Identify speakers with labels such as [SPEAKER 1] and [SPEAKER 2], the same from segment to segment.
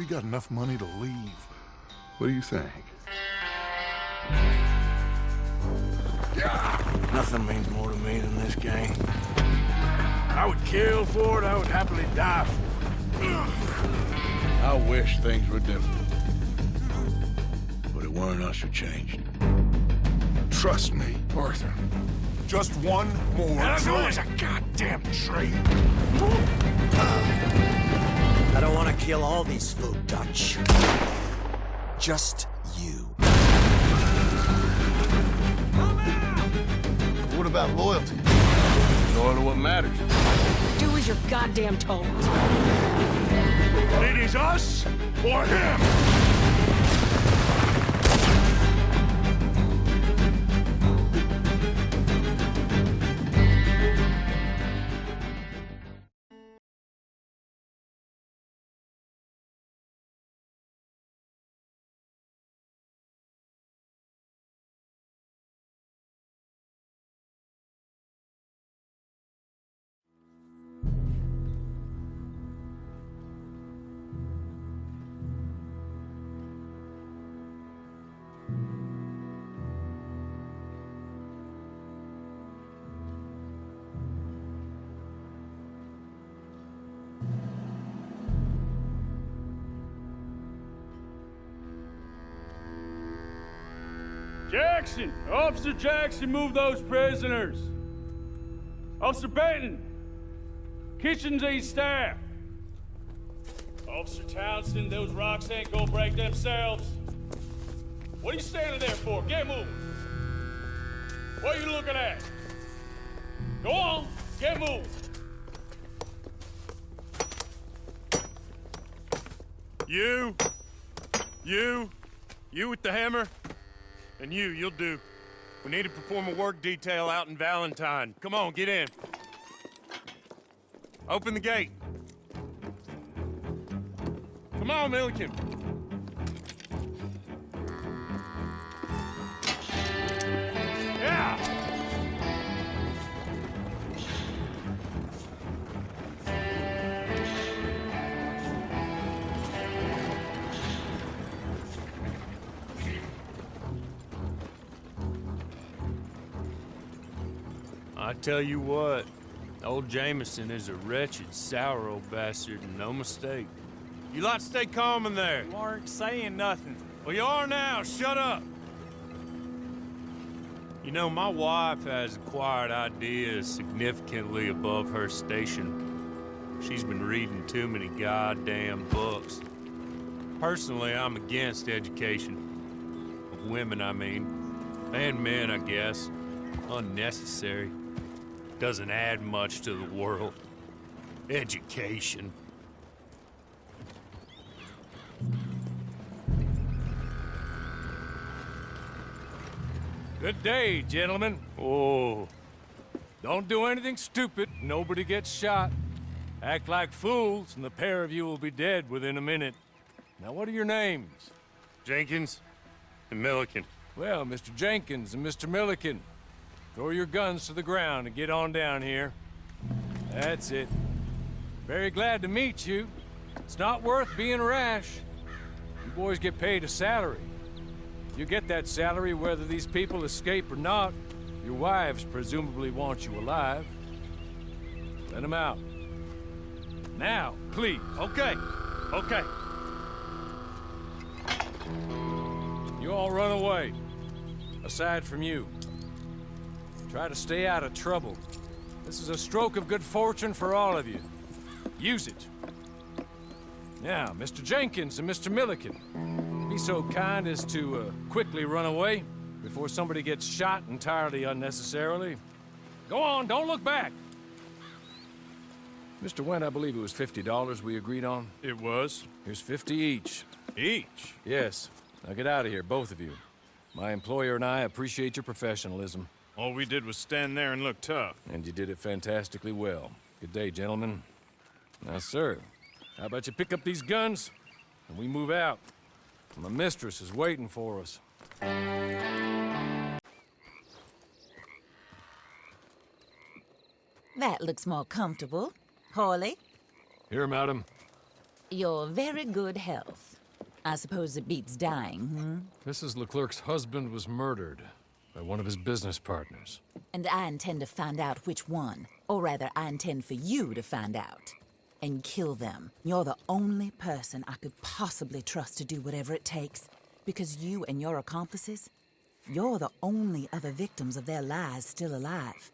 [SPEAKER 1] we got enough money to leave. What do you think?
[SPEAKER 2] Nothing means more to me than this game. I would kill for it, I would happily die for it. I wish things were different. But it weren't us who changed.
[SPEAKER 1] Trust me, Arthur. Just one more
[SPEAKER 2] That's
[SPEAKER 1] drink.
[SPEAKER 2] always a goddamn trade.
[SPEAKER 3] I don't want to kill all these folk, Dutch. Just you.
[SPEAKER 1] What about loyalty?
[SPEAKER 2] Loyal to what matters.
[SPEAKER 4] Do as you're goddamn told.
[SPEAKER 2] It is us or him.
[SPEAKER 5] Jackson! Officer Jackson, move those prisoners! Officer Benton! Kitchens aid staff! Officer Townsend, those rocks ain't gonna break themselves. What are you standing there for? Get moving! What are you looking at? Go on, get moving!
[SPEAKER 6] You with the hammer? And you'll do. We need to perform a work detail out in Valentine. Come on, get in. Open the gate. Come on, Milliken. Yeah! I tell you what, old Jameson is a wretched, sour old bastard, and no mistake. You lot stay calm in there.
[SPEAKER 7] You aren't saying nothing.
[SPEAKER 6] Well, you are now. Shut up. You know, my wife has acquired ideas significantly above her station. She's been reading too many goddamn books. Personally, I'm against education. Of women, I mean. And men, I guess. Unnecessary. Doesn't add much to the world. Education.
[SPEAKER 7] Good day, gentlemen.
[SPEAKER 6] Oh,
[SPEAKER 7] Don't do anything stupid. Nobody gets shot. Act like fools, and the pair of you will be dead within a minute. Now, what are your names?
[SPEAKER 6] Jenkins and Milliken.
[SPEAKER 7] Well, Mr. Jenkins and Mr. Milliken, throw your guns to the ground and get on down here. That's it. Very glad to meet you. It's not worth being rash. You boys get paid a salary. You get that salary whether these people escape or not. Your wives presumably want you alive. Let them out. Now, please.
[SPEAKER 6] Okay.
[SPEAKER 7] You all run away. Aside from you. Try to stay out of trouble. This is a stroke of good fortune for all of you. Use it. Now, Mr. Jenkins and Mr. Milliken, be so kind as to quickly run away before somebody gets shot entirely unnecessarily. Go on, don't look back. Mr. Wendt, I believe it was $50 we agreed on.
[SPEAKER 6] It was.
[SPEAKER 7] Here's 50 each.
[SPEAKER 6] Each?
[SPEAKER 7] Yes. Now get out of here, both of you. My employer and I appreciate your professionalism.
[SPEAKER 6] All we did was stand there and look tough.
[SPEAKER 7] And you did it fantastically well. Good day, gentlemen. Now, sir, how about you pick up these guns, and we move out? My mistress is waiting for us.
[SPEAKER 8] That looks more comfortable. Hawley?
[SPEAKER 7] Here, madam.
[SPEAKER 8] Your very good health. I suppose it beats dying, hmm?
[SPEAKER 7] Mrs. Leclerc's husband was murdered by one of his business partners.
[SPEAKER 8] And I intend to find out which one. Or rather, I intend for you to find out. And kill them. You're the only person I could possibly trust to do whatever it takes. Because you and your accomplices, you're the only other victims of their lies still alive.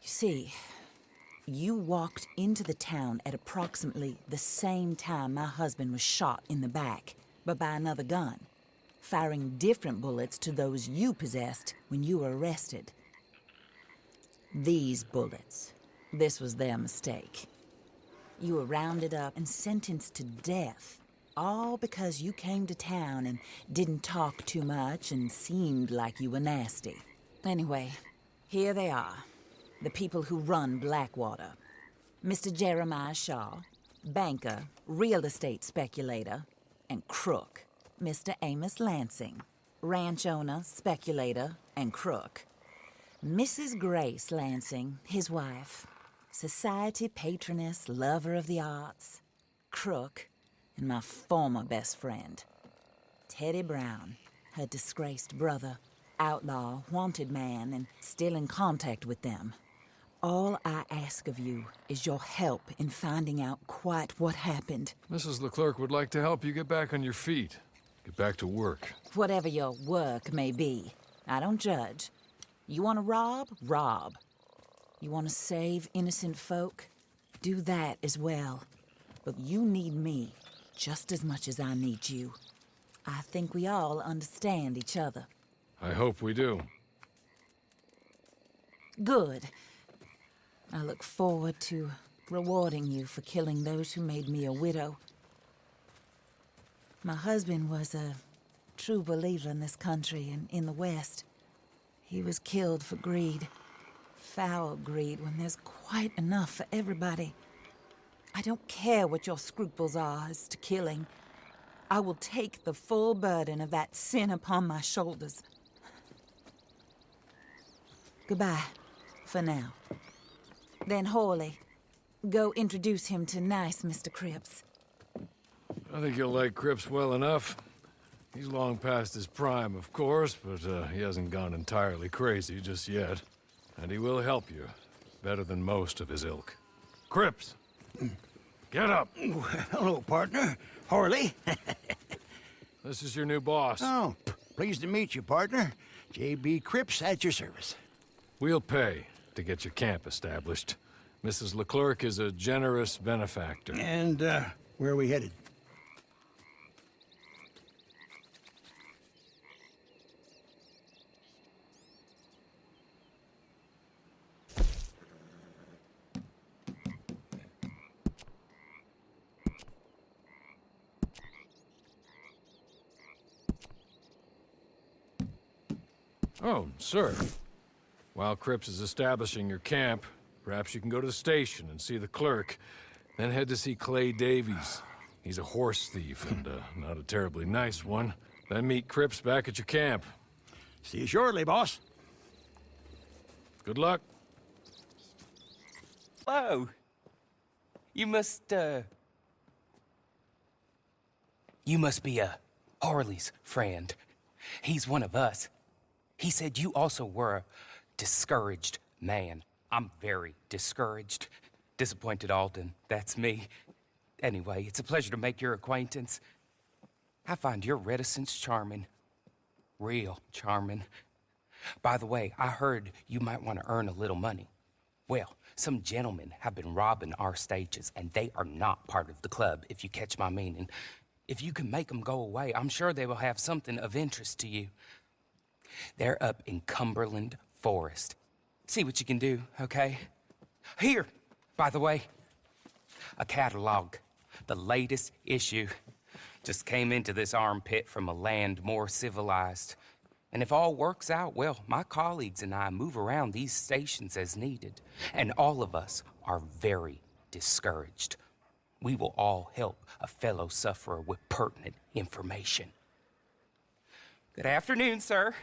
[SPEAKER 8] You see, you walked into the town at approximately the same time my husband was shot in the back, but by another gun, firing different bullets to those you possessed when you were arrested. These bullets, this was their mistake. You were rounded up and sentenced to death, all because you came to town and didn't talk too much and seemed like you were nasty. Anyway, here they are, the people who run Blackwater. Mr. Jeremiah Shaw, banker, real estate speculator, and crook. Mr. Amos Lansing, ranch owner, speculator, and crook. Mrs. Grace Lansing, his wife, society patroness, lover of the arts, crook, and my former best friend. Teddy Brown, her disgraced brother, outlaw, wanted man, and still in contact with them. All I ask of you is your help in finding out quite what happened.
[SPEAKER 7] Mrs. Leclerc would like to help you get back on your feet. Get back to work.
[SPEAKER 8] Whatever your work may be, I don't judge. You want to rob? Rob. You want to save innocent folk? Do that as well. But you need me just as much as I need you. I think we all understand each other.
[SPEAKER 7] I hope we do.
[SPEAKER 8] Good. I look forward to rewarding you for killing those who made me a widow. My husband was a true believer in this country and in the West. He was killed for greed. Foul greed when there's quite enough for everybody. I don't care what your scruples are as to killing. I will take the full burden of that sin upon my shoulders. Goodbye, for now. Then Hawley, go introduce him to nice Mr. Cripps.
[SPEAKER 7] I think you'll like Cripps well enough. He's long past his prime, of course, but he hasn't gone entirely crazy just yet. And he will help you, better than most of his ilk. Cripps! Get up!
[SPEAKER 9] Hello, partner. Harley.
[SPEAKER 7] This is your new boss.
[SPEAKER 9] Oh, pleased to meet you, partner. J.B. Cripps at your service.
[SPEAKER 7] We'll pay to get your camp established. Mrs. Leclerc is a generous benefactor.
[SPEAKER 9] And, where are we headed?
[SPEAKER 7] Oh, sir. While Cripps is establishing your camp, perhaps you can go to the station and see the clerk, then head to see Clay Davies. He's a horse thief, and not a terribly nice one. Then meet Cripps back at your camp.
[SPEAKER 9] See you shortly, boss.
[SPEAKER 7] Good luck.
[SPEAKER 10] Whoa. You must be Harley's friend. He's one of us. He said you also were a discouraged man. I'm very discouraged. Disappointed Alden, that's me. Anyway, it's a pleasure to make your acquaintance. I find your reticence charming. Real charming. By the way, I heard you might want to earn a little money. Well, some gentlemen have been robbing our stages, and they are not part of the club, if you catch my meaning. If you can make them go away, I'm sure they will have something of interest to you. They're up in Cumberland Forest. See what you can do, okay? Here, by the way, a catalog. The latest issue. Just came into this armpit from a land more civilized. And if all works out, well, my colleagues and I move around these stations as needed. And all of us are very discouraged. We will all help a fellow sufferer with pertinent information. Good afternoon, sir.